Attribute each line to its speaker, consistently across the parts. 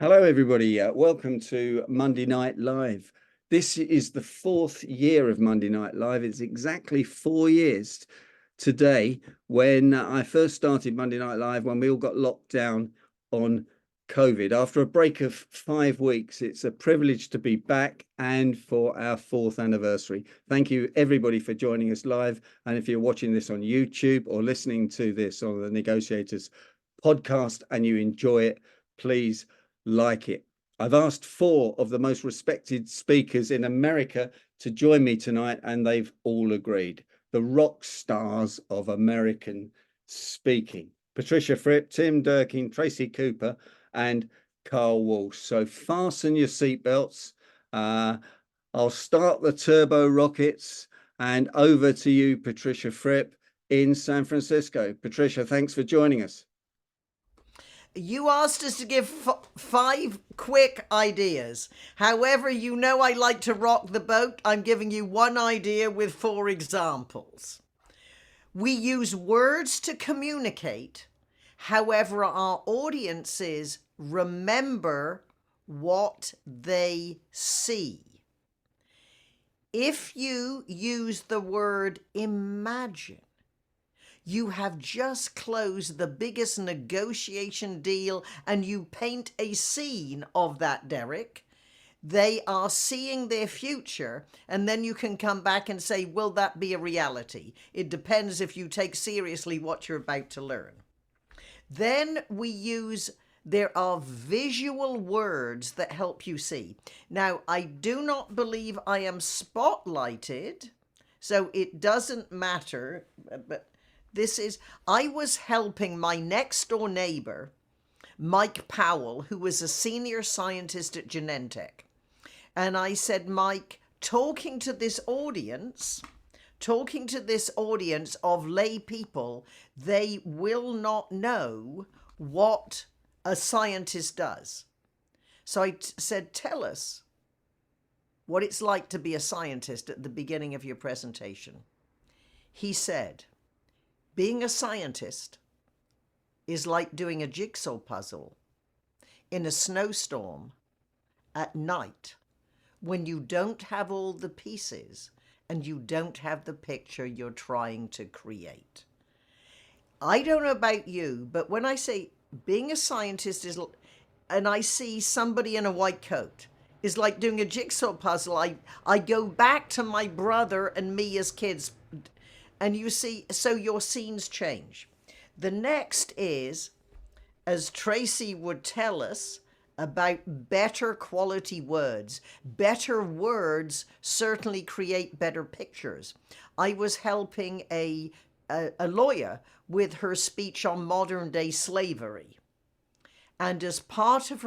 Speaker 1: Hello, everybody. Welcome to Monday Night Live. This is the fourth year of Monday Night Live. It's exactly 4 years today when I first started Monday Night Live, when we all got locked down on COVID. After a break of 5 weeks, it's a privilege to be back and for our fourth anniversary. Thank you, everybody, for joining us live. And if you're watching this on YouTube or listening to this on the Negotiators podcast and you enjoy it, please like it. I've asked 4 of the most respected speakers in America to join me tonight, and they've all agreed. The rock stars of American speaking: Patricia Fripp, Tim Durkin, Tracy Hooper, and Carl Walsh. So fasten your seatbelts. I'll start the turbo rockets, and over to you, Patricia Fripp in San Francisco. Patricia, thanks for joining us.
Speaker 2: You asked us to give 5 quick ideas. However, you know I like to rock the boat. I'm giving you 1 idea with 4 examples. We use words to communicate. However, our audiences remember what they see. If you use the word imagine, you have just closed the biggest negotiation deal and you paint a scene of that, Derek. They are seeing their future, and then you can come back and say, will that be a reality? It depends if you take seriously what you're about to learn. Then there are visual words that help you see. Now, I do not believe I am spotlighted, so it doesn't matter, but I was helping my next door neighbor, Mike Powell, who was a senior scientist at Genentech. And I said, Mike, talking to this audience of lay people, they will not know what a scientist does. So I said, tell us what it's like to be a scientist at the beginning of your presentation. He said, being a scientist is like doing a jigsaw puzzle in a snowstorm at night when you don't have all the pieces and you don't have the picture you're trying to create. I don't know about you, but when I say being a scientist and I see somebody in a white coat, is like doing a jigsaw puzzle. I go back to my brother and me as kids. And you see, so your scenes change. The next is, as Tracy would tell us, about better quality words. Better words certainly create better pictures. I was helping a lawyer with her speech on modern day slavery. And as part of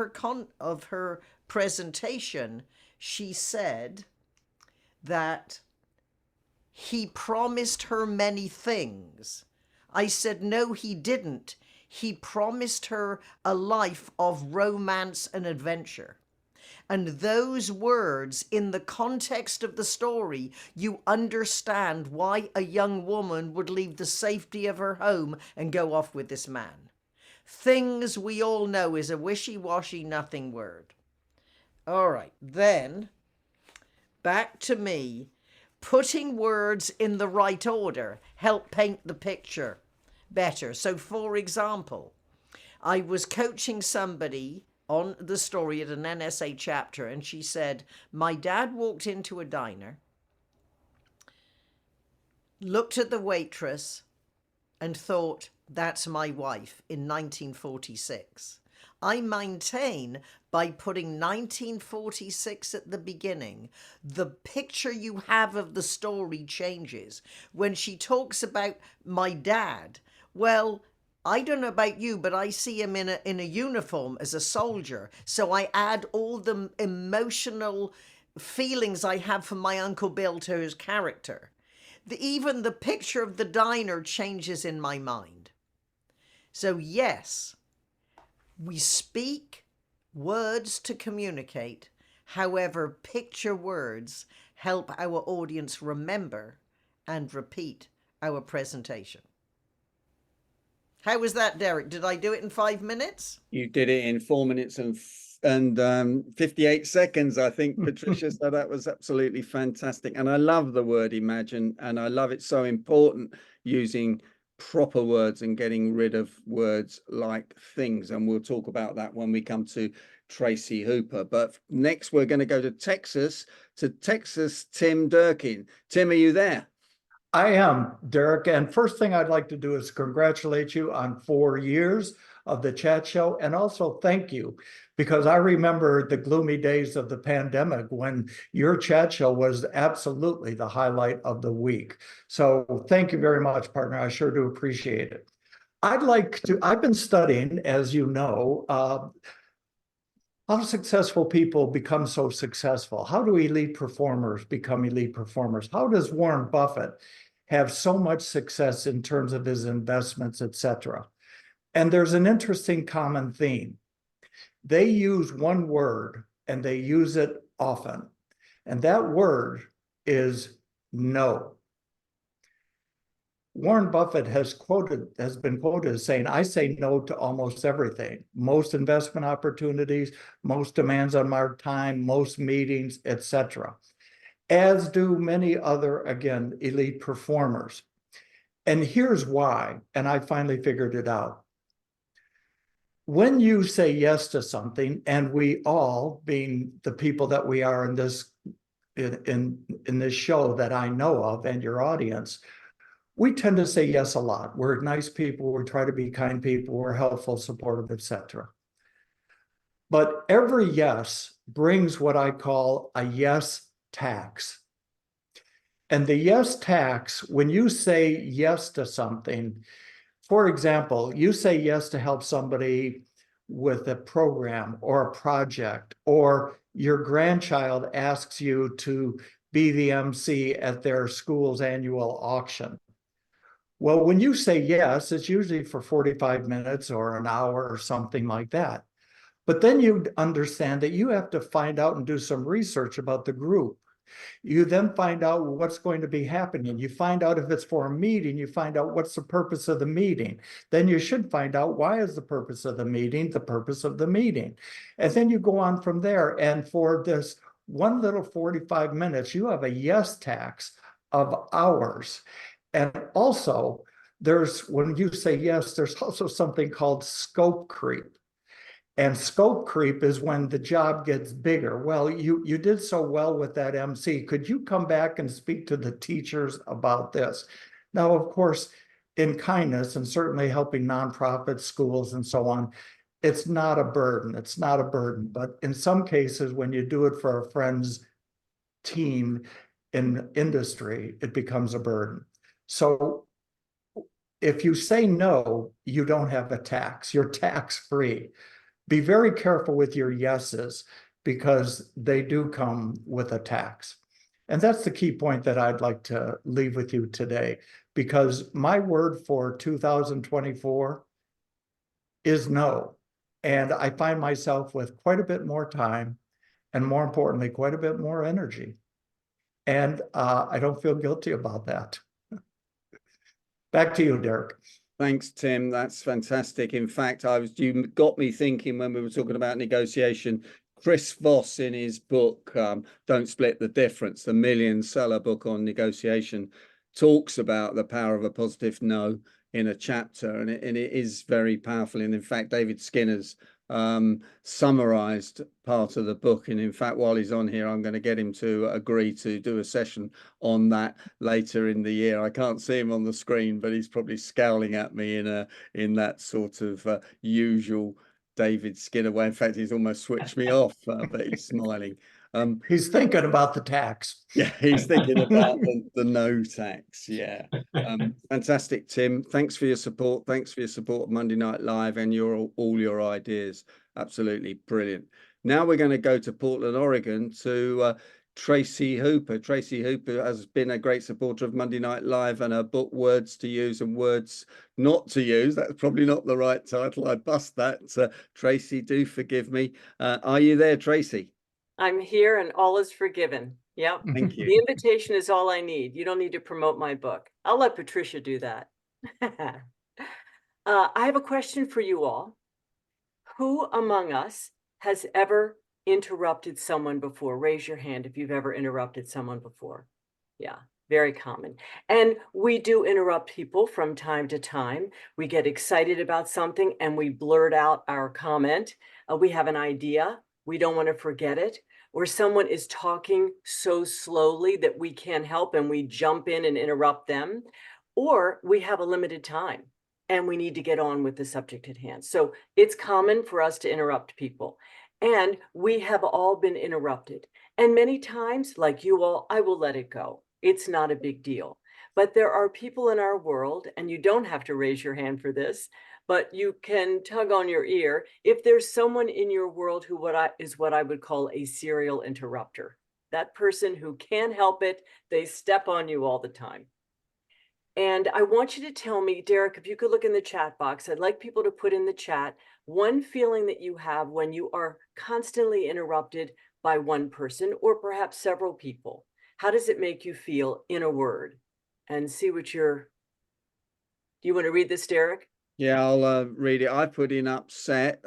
Speaker 2: her presentation, she said that he promised her many things. I said, no, he didn't. He promised her a life of romance and adventure. And those words, in the context of the story, you understand why a young woman would leave the safety of her home and go off with this man. Things we all know is a wishy-washy nothing word. All right, then back to me. Putting words in the right order help paint the picture better. So, for example, I was coaching somebody on the story at an NSA chapter, and she said, my dad walked into a diner, looked at the waitress, and thought, that's my wife, in 1946. I maintain by putting 1946 at the beginning, the picture you have of the story changes. When she talks about my dad, well, I don't know about you, but I see him in a uniform as a soldier. So I add all the emotional feelings I have for my Uncle Bill to his character. Even the picture of the diner changes in my mind. So yes, we speak words to communicate. However, picture words help our audience remember and repeat our presentation. How was that, Derek? Did I do it in 5 minutes?
Speaker 1: You did it in 4 minutes and and 58 seconds, I think, Patricia. So that was absolutely fantastic. And I love the word imagine, and I love it's so important using proper words and getting rid of words like things. And we'll talk about that when we come to Tracy Hooper. But next, we're going to go to Texas, Tim Durkin. Tim, are you there?
Speaker 3: I am, Derek. And first thing I'd like to do is congratulate you on 4 years of the chat show. And also thank you, because I remember the gloomy days of the pandemic when your chat show was absolutely the highlight of the week. So thank you very much, partner. I sure do appreciate it. I've been studying, as you know, how successful people become so successful. How do elite performers become elite performers? How does Warren Buffett have so much success in terms of his investments, etc.? And there's an interesting common theme. They use one word and they use it often. And that word is no. Warren Buffett has been quoted as saying, I say no to almost everything, most investment opportunities, most demands on my time, most meetings, etc., as do many other, again, elite performers. And here's why, and I finally figured it out. When you say yes to something, and we all, being the people that we are in this show that I know of and your audience, we tend to say yes a lot. We're nice people, we try to be kind people, we're helpful, supportive, etc. But every yes brings what I call a yes tax. And the yes tax, when you say yes to something, for example, you say yes to help somebody with a program or a project, or your grandchild asks you to be the MC at their school's annual auction. Well, when you say yes, it's usually for 45 minutes or an hour or something like that. But then you understand that you have to find out and do some research about the group. You then find out what's going to be happening. You find out if it's for a meeting, you find out what's the purpose of the meeting. Then you should find out why is the purpose of the meeting the purpose of the meeting. And then you go on from there. And for this one little 45 minutes, you have a yes tax of hours. And also, when you say yes, there's also something called scope creep. And scope creep is when the job gets bigger. Well, you did so well with that MC. Could you come back and speak to the teachers about this? Now, of course, in kindness and certainly helping nonprofits, schools, and so on, it's not a burden. It's not a burden. But in some cases, when you do it for a friend's team in industry, it becomes a burden. So if you say no, you don't have a tax. You're tax-free. Be very careful with your yeses, because they do come with a tax. And that's the key point that I'd like to leave with you today, because my word for 2024 is no. And I find myself with quite a bit more time, and more importantly, quite a bit more energy. And I don't feel guilty about that. Back to you, Derek.
Speaker 1: Thanks, Tim. That's fantastic. In fact, you got me thinking when we were talking about negotiation. Chris Voss, in his book, Don't Split the Difference, the million-seller book on negotiation, talks about the power of a positive no in a chapter, and it is very powerful. And in fact, David Skinner's summarized part of the book, and in fact, while he's on here, I'm going to get him to agree to do a session on that later in the year. I can't see him on the screen, but he's probably scowling at me in that sort of usual David Skinner way. In fact, he's almost switched me off, but he's smiling.
Speaker 3: He's thinking about the tax.
Speaker 1: Yeah, he's thinking about the no tax. Yeah. Fantastic, Tim. Thanks for your support. Thanks for your support of Monday Night Live and all your ideas. Absolutely brilliant. Now we're going to go to Portland, Oregon, to Tracy Hooper. Tracy Hooper has been a great supporter of Monday Night Live, and her book Words to Use and Words Not to Use. That's probably not the right title. I bust that. Tracy, do forgive me. Are you there, Tracy?
Speaker 4: I'm here and all is forgiven. Yep.
Speaker 1: Thank you.
Speaker 4: The invitation is all I need. You don't need to promote my book. I'll let Patricia do that. I have a question for you all. Who among us has ever interrupted someone before? Raise your hand if you've ever interrupted someone before. Yeah, very common. And we do interrupt people from time to time. We get excited about something and we blurt out our comment. We have an idea. We don't want to forget it. Or someone is talking so slowly that we can't help and we jump in and interrupt them. Or we have a limited time and we need to get on with the subject at hand. So it's common for us to interrupt people. And we have all been interrupted. And many times, like you all, I will let it go. It's not a big deal. But there are people in our world, and you don't have to raise your hand for this, but you can tug on your ear if there's someone in your world who is what I would call a serial interrupter. That person who can't help it, they step on you all the time. And I want you to tell me, Derek, if you could look in the chat box, I'd like people to put in the chat one feeling that you have when you are constantly interrupted by one person or perhaps several people. How does it make you feel in a word? And see what do you want to read this, Derek?
Speaker 1: Yeah, I'll read it. I put in upset.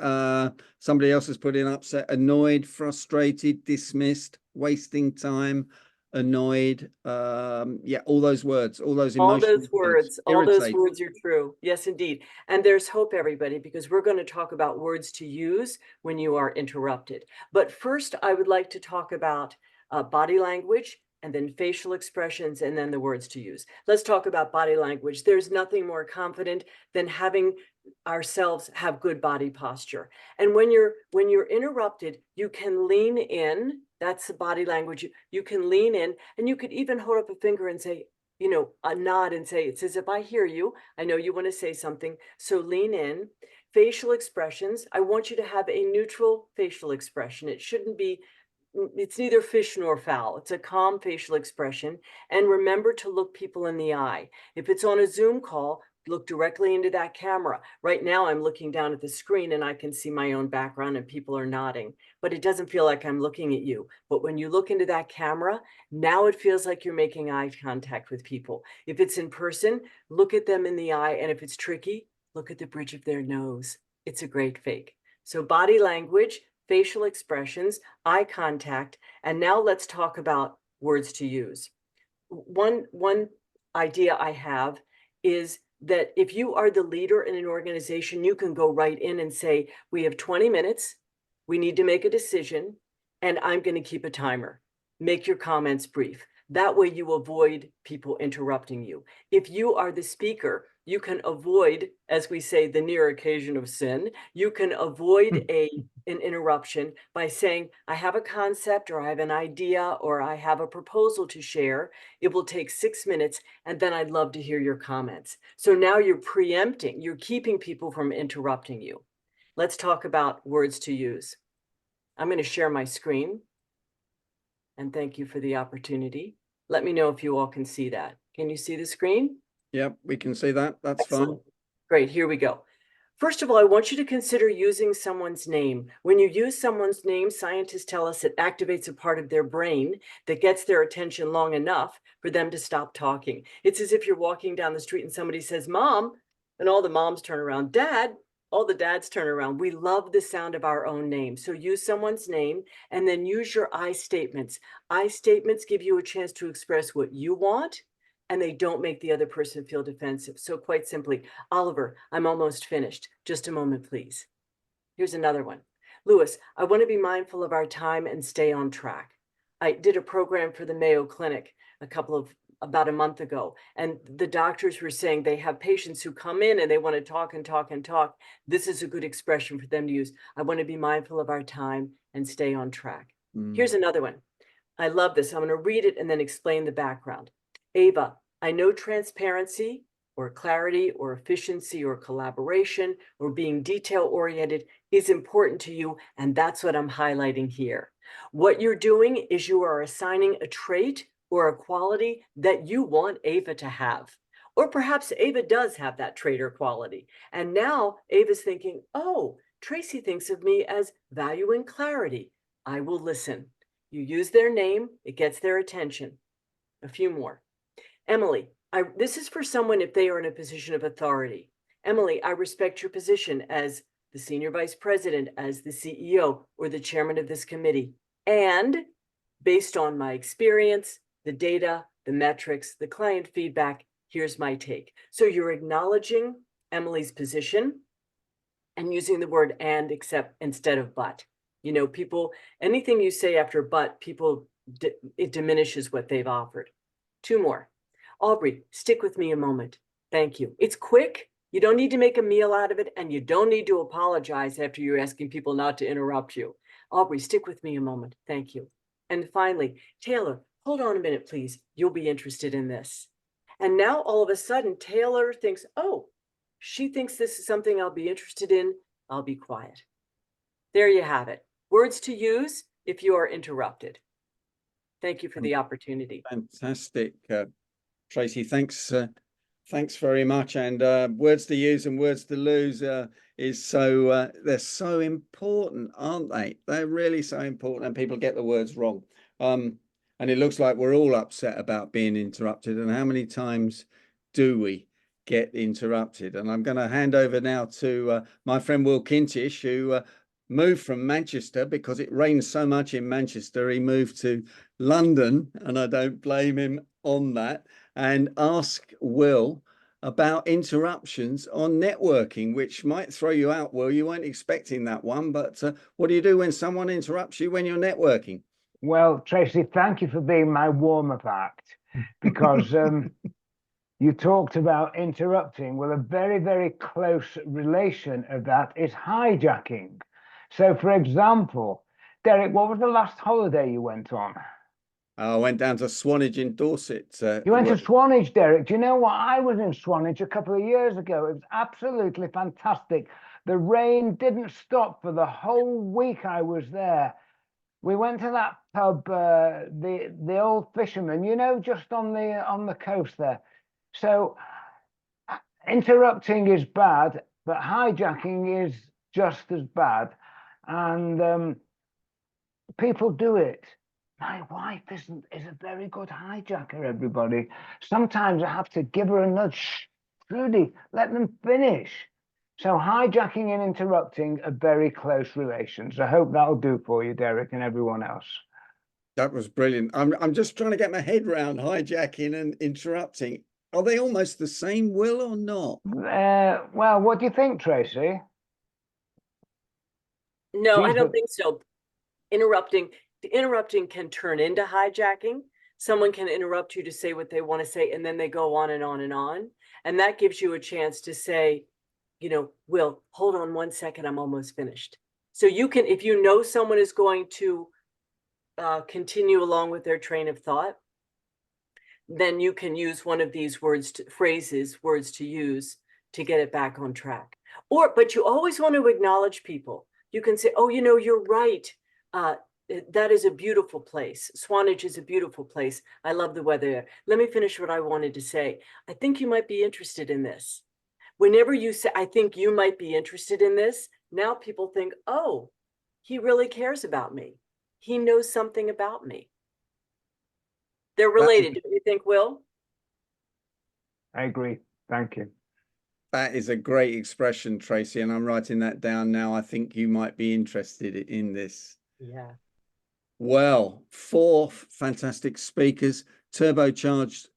Speaker 1: Somebody else has put in upset, annoyed, frustrated, dismissed, wasting time, annoyed. Yeah, all those words, all those emotional words.
Speaker 4: All those
Speaker 1: Irritated.
Speaker 4: words are true. Yes, indeed. And there's hope, everybody, because we're going to talk about words to use when you are interrupted. But first, I would like to talk about body language, and then facial expressions, and then the words to use. Let's talk about body language. There's nothing more confident than having ourselves have good body posture. And when you're interrupted, you can lean in. That's the body language. You can lean in, and you could even hold up a finger and say, a nod and say, it's as if I hear you. I know you want to say something. So lean in. Facial expressions. I want you to have a neutral facial expression. It's neither fish nor fowl. It's a calm facial expression. And remember to look people in the eye. If it's on a Zoom call, look directly into that camera. Right now, I'm looking down at the screen and I can see my own background and people are nodding, but it doesn't feel like I'm looking at you. But when you look into that camera, now it feels like you're making eye contact with people. If it's in person, look at them in the eye. And if it's tricky, look at the bridge of their nose. It's a great fake. So body language, facial expressions, eye contact, and now let's talk about words to use. One idea I have is that if you are the leader in an organization, you can go right in and say, we have 20 minutes, we need to make a decision, and I'm going to keep a timer. Make your comments brief. That way you avoid people interrupting you. If you are the speaker, you can avoid, as we say, the near occasion of sin. You can avoid an interruption by saying, I have a concept, or I have an idea, or I have a proposal to share. It will take 6 minutes, and then I'd love to hear your comments. So now you're preempting, you're keeping people from interrupting you. Let's talk about words to use. I'm going to share my screen. And thank you for the opportunity. Let me know if you all can see that. Can you see the screen?
Speaker 1: Yep, we can see that. That's
Speaker 4: Excellent.
Speaker 1: fine.
Speaker 4: Great, here we go. First of all, I want you to consider using someone's name. When you use someone's name, scientists tell us it activates a part of their brain that gets their attention long enough for them to stop talking. It's as if you're walking down the street and somebody says, Mom, and all the moms turn around. Dad, all the dads turn around. We love the sound of our own name. So use someone's name and then use your I statements. I statements give you a chance to express what you want, and they don't make the other person feel defensive. So quite simply, Oliver, I'm almost finished. Just a moment, please. Here's another one. Lewis, I want to be mindful of our time and stay on track. I did a program for the Mayo Clinic about a month ago, and the doctors were saying they have patients who come in and they want to talk and talk and talk. This is a good expression for them to use. I want to be mindful of our time and stay on track. Here's another one. I love this. I'm going to read it and then explain the background. Ava, I know transparency or clarity or efficiency or collaboration or being detail-oriented is important to you, and that's what I'm highlighting here. What you're doing is you are assigning a trait or a quality that you want Ava to have. Or perhaps Ava does have that trait or quality. And now Ava's thinking, oh, Tracy thinks of me as valuing clarity. I will listen. You use their name, it gets their attention. A few more. Emily, this is for someone if they are in a position of authority. Emily, I respect your position as the senior vice president as the CEO or the chairman of this committee. And based on my experience, the data, the metrics, the client feedback, here's my take. So you're acknowledging Emily's position and using the word and, except, instead of but. You know, people, anything you say after but, people, it diminishes what they've offered. 2 more. Aubrey, stick with me a moment. Thank you. It's quick. You don't need to make a meal out of it, and you don't need to apologize after you're asking people not to interrupt you. Aubrey, stick with me a moment. Thank you. And finally, Taylor, hold on a minute, please. You'll be interested in this. And now all of a sudden, Taylor thinks, oh, she thinks this is something I'll be interested in. I'll be quiet. There you have it. Words to use if you are interrupted. Thank you for the opportunity.
Speaker 1: Fantastic, Tracy. Thanks very much. And words to use and words to lose is so they're so important, aren't they? They're really so important, and people get the words wrong. And it looks like we're all upset about being interrupted. And how many times do we get interrupted? And I'm going to hand over now to my friend Will Kentish, who moved from Manchester because it rains so much in Manchester. He moved to London, and I don't blame him on that, and ask Will about interruptions on networking, which might throw you out. Will, you weren't expecting that one, but what do you do when someone interrupts you when you're networking?
Speaker 5: Well, Tracy, thank you for being my warm-up act, because you talked about interrupting. Well, a very, very close relation of that is hijacking. So, for example, Derek, what was the last holiday you went on?
Speaker 1: I went down to Swanage in Dorset.
Speaker 5: You went to Swanage, Derek. Do you know what? I was in Swanage a couple of years ago. It was absolutely fantastic. The rain didn't stop for the whole week I was there. We went to that pub, the Old Fisherman, you know, just on the coast there. So interrupting is bad, but hijacking is just as bad. And people do it. My wife is a very good hijacker, everybody. Sometimes I have to give her a nudge. Trudy, let them finish. So hijacking and interrupting are very close relations. I hope that'll do for you, Derek, and everyone else.
Speaker 1: That was brilliant. I'm just trying to get my head around hijacking and interrupting. Are they almost the same, Will, or not?
Speaker 5: Well, what do you think, Tracy?
Speaker 4: No, I don't think so. Interrupting can turn into hijacking. Someone can interrupt you to say what they want to say, and then they go on and on and on. And that gives you a chance to say, you know, Will, hold on 1 second, I'm almost finished. So you can, if you know someone is going to continue along with their train of thought, then you can use one of these words to use to get it back on track. But you always want to acknowledge people. You can say, oh, you know, you're right. That is a beautiful place. Swanage is a beautiful place. I love the weather there. Let me finish what I wanted to say. I think you might be interested in this. Whenever you say, I think you might be interested in this, now people think, oh, he really cares about me. He knows something about me. They're related. Do you think, Will?
Speaker 5: I agree. Thank you.
Speaker 1: That is a great expression, Tracy, and I'm writing that down now. I think you might be interested in this.
Speaker 4: Yeah.
Speaker 1: Well, 4 fantastic speakers, turbocharged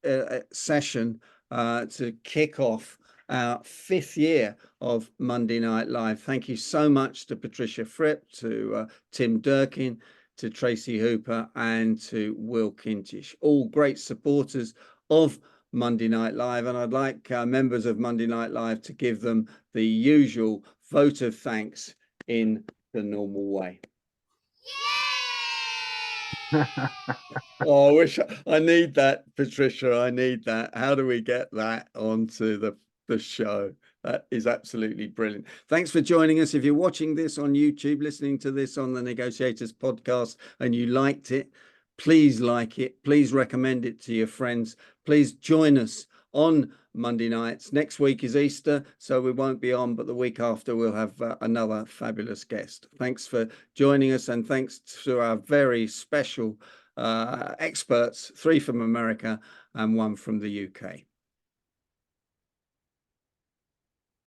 Speaker 1: session to kick off our 5th year of Monday Night Live. Thank you so much to Patricia Fripp, to Tim Durkin, to Tracy Hooper, and to Will Kentish, all great supporters of Monday Night Live. And I'd like members of Monday Night Live to give them the usual vote of thanks in the normal way. Oh, I wish I need that, Patricia. I need that. How do we get that onto the show? That is absolutely brilliant. Thanks for joining us. If you're watching this on YouTube, listening to this on the Negotiators podcast, and you liked it, please like it. Please recommend it to your friends. Please join us on Monday nights. Next week is Easter, so we won't be on, but the week after we'll have another fabulous guest. Thanks for joining us, and thanks to our very special experts, 3 from America and 1 from the UK.